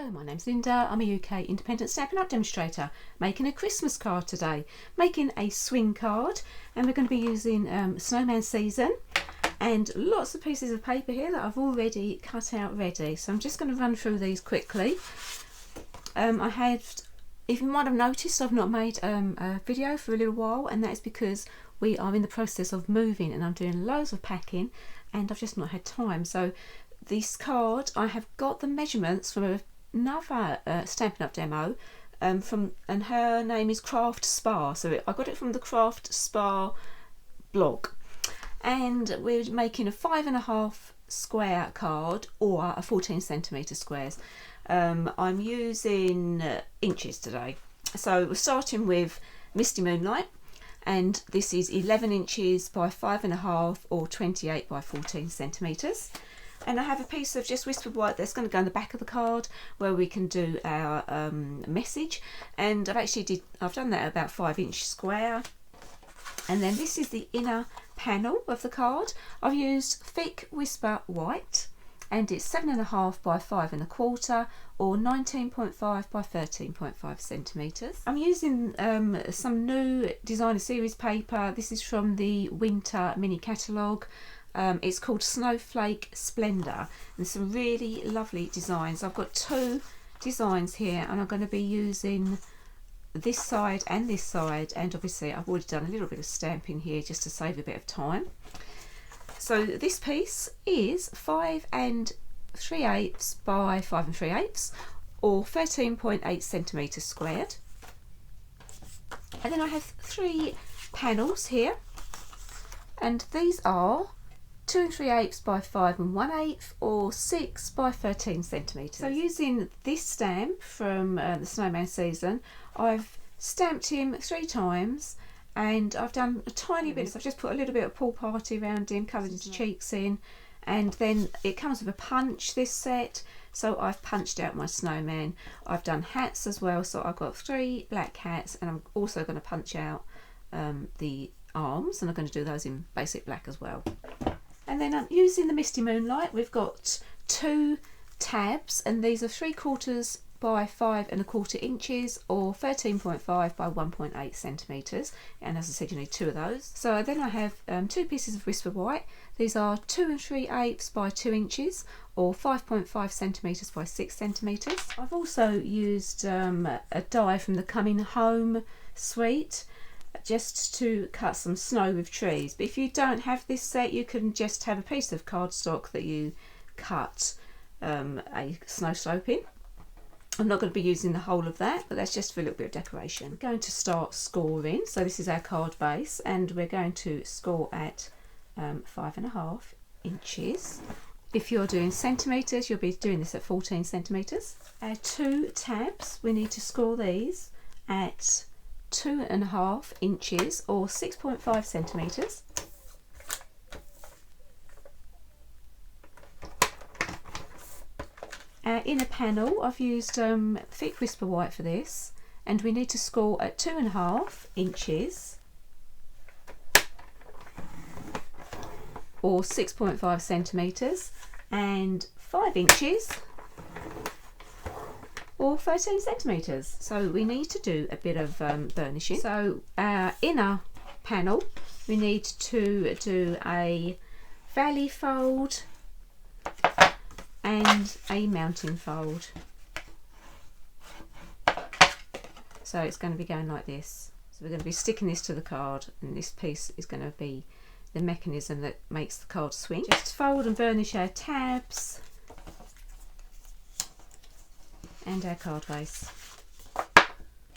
Hello, my name's Linda. I'm a UK independent Stampin' Up demonstrator, making a Christmas card today, making a swing card, and we're going to be using Snowman season and lots of pieces of paper here that I've already cut out ready. So I'm just going to run through these quickly. If you might have noticed, I've not made a video for a little while, and that is because we are in the process of moving and I'm doing loads of packing and I've just not had time. So this card, I have got the measurements from another Stampin' Up demo and her name is Craft Spa. So I got it from the Craft Spa blog, and we're making a 5.5 square card or a 14 centimetre squares. I'm using inches today. So we're starting with Misty Moonlight, and this is 11 inches by 5.5 or 28 by 14 centimetres. And I have a piece of just whispered white that's going to go on the back of the card where we can do our message. And I've done that about 5-inch square. And then this is the inner panel of the card. I've used thick whisper white, and it's 7.5 by 5.25 or 19.5 by 13.5 centimetres. I'm using some new designer series paper. This is from the winter mini catalogue. It's called Snowflake Splendor, and some really lovely designs. I've got 2 designs here, and I'm going to be using this side and this side, and obviously I've already done a little bit of stamping here just to save a bit of time. So this piece is 5 3/8 by 5 3/8 or 13.8 centimetres squared. And then I have 3 panels here, and these are 2 3/8 by 5 1/8 or 6 by 13 centimetres. So using this stamp from the Snowman season, I've stamped him 3 times, and I've done a tiny bit. So I've just put a little bit of Pool Party around him, covered his cheeks in, and then it comes with a punch, this set. So I've punched out my snowman. I've done hats as well, so I've got 3 black hats, and I'm also going to punch out the arms, and I'm going to do those in basic black as well. And then I'm using the Misty Moonlight. We've got 2 tabs, and these are 3/4 by 5.25 inches or 13.5 by 1.8 centimetres. And as I said, you need 2 of those. So then I have 2 pieces of whisper white. These are 2 3/8 by 2 inches or 5.5 centimetres by 6 centimetres. I've also used a die from the Coming Home suite, just to cut some snow with trees. But if you don't have this set, you can just have a piece of cardstock that you cut a snow slope in. I'm not going to be using the whole of that, but that's just for a little bit of decoration. We're going to start scoring. So this is our card base, and we're going to score at 5.5 inches. If you're doing centimetres, you'll be doing this at 14 centimetres. Our 2 tabs, we need to score these at 2.5 inches or 6.5 centimetres. Our inner panel, I've used thick whisper white for this, and we need to score at 2.5 inches or 6.5 centimetres and 5 inches or 13 centimetres. So we need to do a bit of burnishing. So our inner panel, we need to do a valley fold and a mountain fold. So it's going to be going like this. So we're going to be sticking this to the card, and this piece is going to be the mechanism that makes the card swing. Just fold and burnish our tabs and our card base.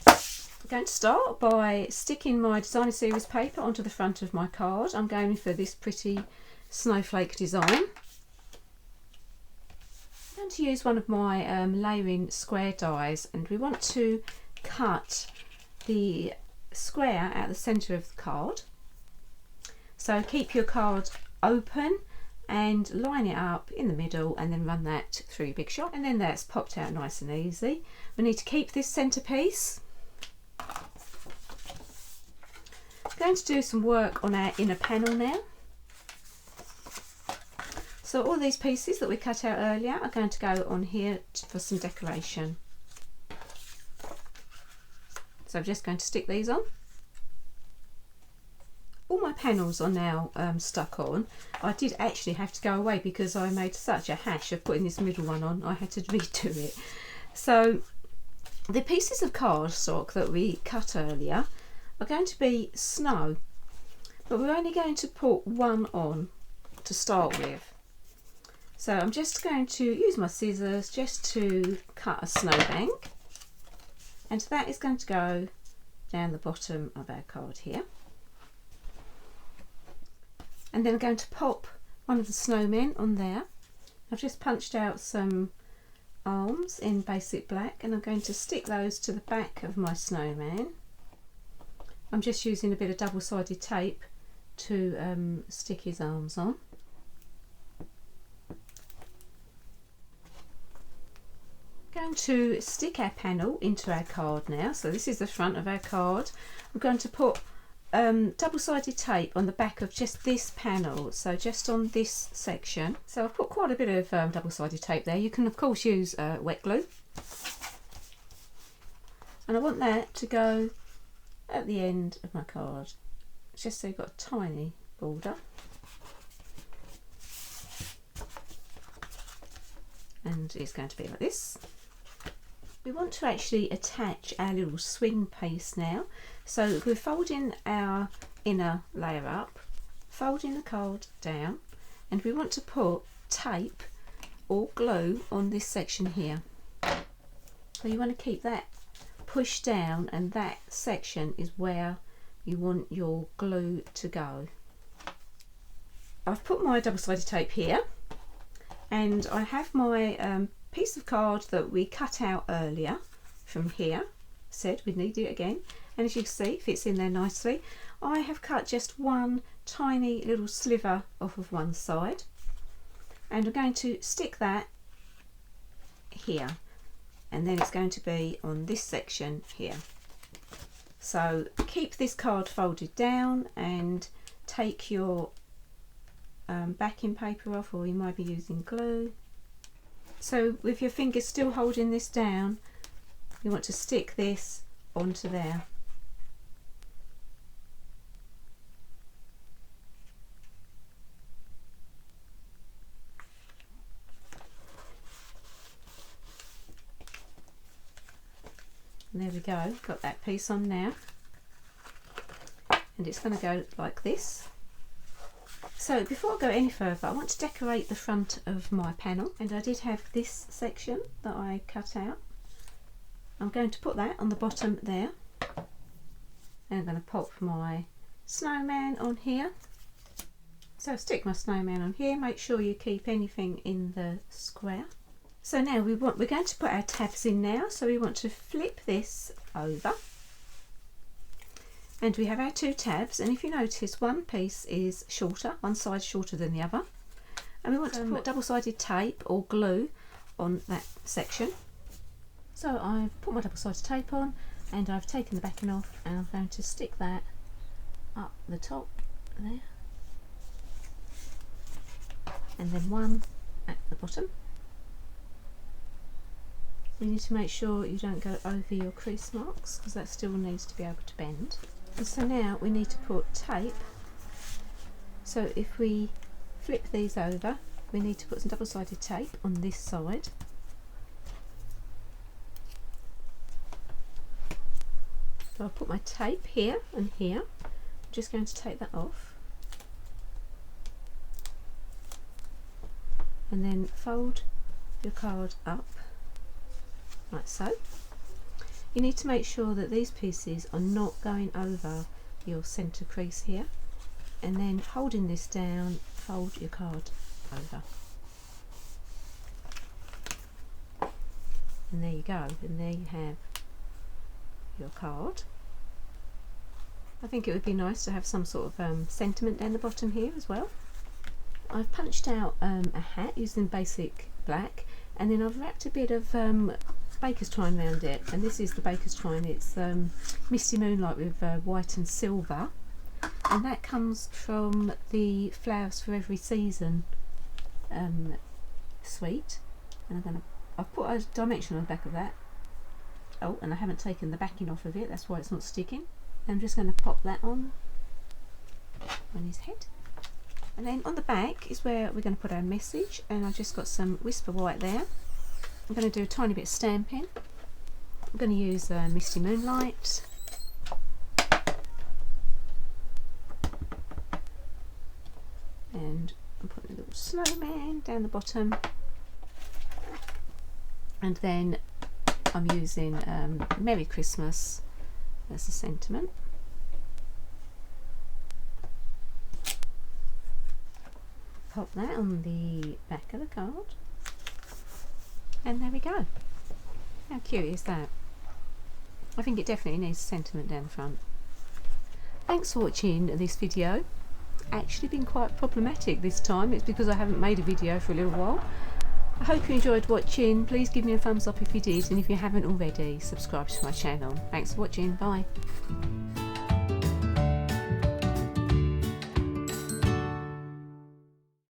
I'm going to start by sticking my designer series paper onto the front of my card. I'm going for this pretty snowflake design. I'm going to use one of my layering square dies, and we want to cut the square out the centre of the card. So keep your card open and line it up in the middle, and then run that through your big shot, and then that's popped out nice and easy. We need to keep this centre piece. I'm going to do some work on our inner panel now. So all these pieces that we cut out earlier are going to go on here for some decoration. So I'm just going to stick these on. All my panels are now stuck on. I did actually have to go away because I made such a hash of putting this middle one on. I had to redo it. So the pieces of cardstock that we cut earlier are going to be snow, but we're only going to put one on to start with. So I'm just going to use my scissors just to cut a snowbank, and that is going to go down the bottom of our card here. And then I'm going to pop one of the snowmen on there. I've just punched out some arms in basic black, and I'm going to stick those to the back of my snowman. I'm just using a bit of double-sided tape to stick his arms on. Going to stick our panel into our card now. So this is the front of our card. I'm going to put double-sided tape on the back of just this panel, so just on this section. So I've put quite a bit of double-sided tape there. You can of course use wet glue, and I want that to go at the end of my card, just so you've got a tiny border. And it's going to be like this. We want to actually attach our little swing piece now, so we're folding our inner layer up, folding the card down, and we want to put tape or glue on this section here. So you want to keep that pushed down, and that section is where you want your glue to go. I've put my double-sided tape here, and I have my piece of card that we cut out earlier from here. Said we'd need it again, and as you can see, it fits in there nicely. I have cut just one tiny little sliver off of one side, and I'm going to stick that here, and then it's going to be on this section here. So keep this card folded down and take your backing paper off, or you might be using glue. So with your fingers still holding this down, you want to stick this onto there. And there we go, got that piece on now, and it's going to go like this. So before I go any further, I want to decorate the front of my panel, and I did have this section that I cut out. I'm going to put that on the bottom there, and I'm going to pop my snowman on here. So stick my snowman on here, make sure you keep anything in the square. So now we're going to put our tabs in now, so we want to flip this over. And we have our two tabs, and if you notice, one piece is shorter, one side shorter than the other. And we want to put double-sided tape or glue on that section. So I've put my double-sided tape on, and I've taken the backing off, and I'm going to stick that up the top there. And then one at the bottom. You need to make sure you don't go over your crease marks, because that still needs to be able to bend. And so now we need to put tape. So if we flip these over, we need to put some double-sided tape on this side. So I'll put my tape here and here. I'm just going to take that off. And then fold your card up, like so. You need to make sure that these pieces are not going over your centre crease here, and then holding this down, fold your card over. And there you go, and there you have your card. I think it would be nice to have some sort of sentiment down the bottom here as well. I've punched out a hat using basic black, and then I've wrapped a bit of baker's twine around it, and this is the baker's twine. It's Misty Moonlight with white and silver, and that comes from the Flowers for Every Season sweet, and I've put a dimension on the back of that. Oh, and I haven't taken the backing off of it, that's why it's not sticking. I'm just going to pop that on his head. And then on the back is where we're going to put our message, and I've just got some Whisper White there. I'm going to do a tiny bit of Stampin. I'm going to use Misty Moonlight. And I'm putting a little snowman down the bottom. And then I'm using Merry Christmas as a sentiment. Pop that on the back of the card. And there we go. How cute is that? I think it definitely needs sentiment down the front. Thanks for watching this video. Actually been quite problematic this time. It's because I haven't made a video for a little while. I hope you enjoyed watching. Please give me a thumbs up if you did, and if you haven't already, subscribe to my channel. Thanks for watching. Bye.